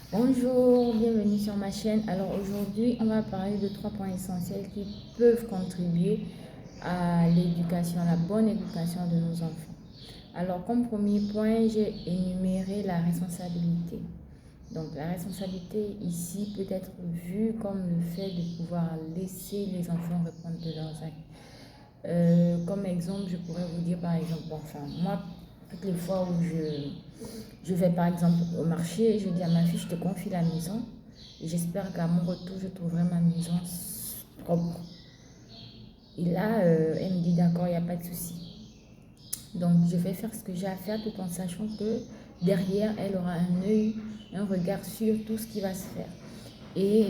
Bonjour, bienvenue sur ma chaîne. Alors aujourd'hui, on va parler de 3 points essentiels qui peuvent contribuer à l'éducation, à la bonne éducation de nos enfants. Alors comme premier point, j'ai énuméré la responsabilité. Donc la responsabilité ici peut être vue comme le fait de pouvoir laisser les enfants répondre de leurs actes. Comme exemple, je pourrais vous dire par exemple, moi, toutes les fois où je vais par exemple au marché, je dis à ma fille, je te confie la maison et j'espère qu'à mon retour, je trouverai ma maison propre. Et là, elle me dit d'accord, il n'y a pas de souci. Donc, je vais faire ce que j'ai à faire tout en sachant que derrière, elle aura un œil, un regard sur tout ce qui va se faire. Et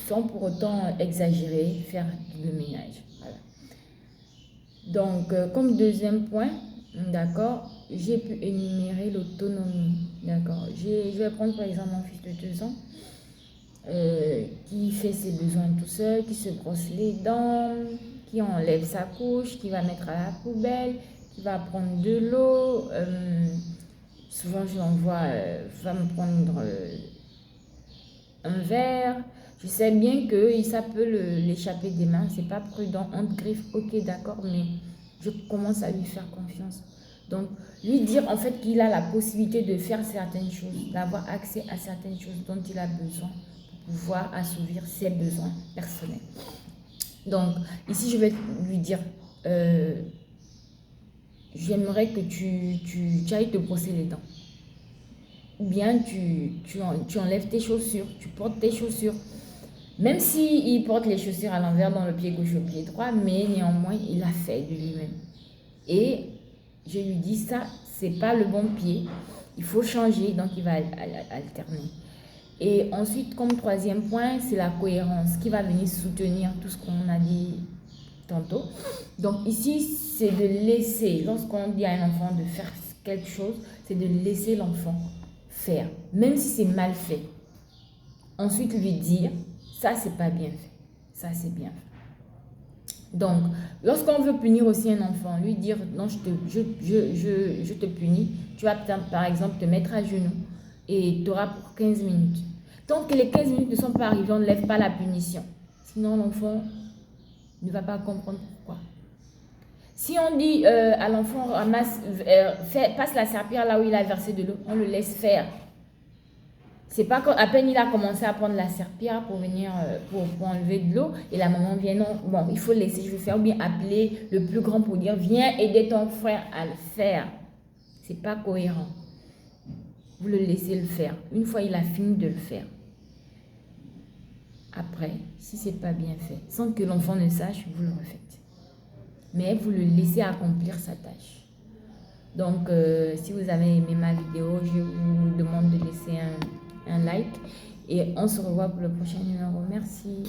sans pour autant exagérer, faire le ménage. Voilà. Donc, comme deuxième point, d'accord, j'ai pu énumérer l'autonomie. D'accord. Je vais prendre par exemple mon fils de 2 ans qui fait ses besoins tout seul, qui se brosse les dents, qui enlève sa couche, qui va mettre à la poubelle, qui va prendre de l'eau. Souvent, je l'envoie, va me prendre un verre. Je sais bien que ça peut l'échapper des mains, c'est pas prudent, on te griffe, ok d'accord, mais je commence à lui faire confiance. Donc, lui dire en fait qu'il a la possibilité de faire certaines choses, d'avoir accès à certaines choses dont il a besoin pour pouvoir assouvir ses besoins personnels. Donc, ici, je vais lui dire, j'aimerais que tu ailles te brosser les dents. Ou bien tu enlèves tes chaussures, tu portes tes chaussures. Même s'il porte les chaussures à l'envers dans le pied gauche et le pied droit, mais néanmoins, il a fait de lui-même. Et je lui dis ça, c'est pas le bon pied. Il faut changer, donc il va alterner. Et ensuite, comme troisième point, c'est la cohérence qui va venir soutenir tout ce qu'on a dit tantôt. Donc ici, c'est de laisser, lorsqu'on dit à un enfant de faire quelque chose, c'est de laisser l'enfant faire, même si c'est mal fait. Ensuite, lui dire, ça, c'est pas bien fait. Ça, c'est bien fait. Donc, lorsqu'on veut punir aussi un enfant, lui dire, non, je te punis. Tu vas, par exemple, te mettre à genoux et tu auras pour 15 minutes. Tant que les 15 minutes ne sont pas arrivées, on ne lève pas la punition. Sinon, l'enfant ne va pas comprendre pourquoi. Si on dit à l'enfant, passe la serpillière là où il a versé de l'eau, on le laisse faire. C'est pas qu'à peine il a commencé à prendre la serpillière pour venir pour enlever de l'eau et la maman vient, non, bon, il faut laisser, je vais faire, ou bien appeler le plus grand pour dire viens aider ton frère à le faire. C'est pas cohérent. Vous le laissez le faire. Une fois il a fini de le faire. Après, si c'est pas bien fait, sans que l'enfant ne sache, vous le refaites. Mais vous le laissez accomplir sa tâche. Donc, si vous avez aimé ma vidéo, je vous demande de laisser un like et on se revoit pour le prochain numéro. Merci.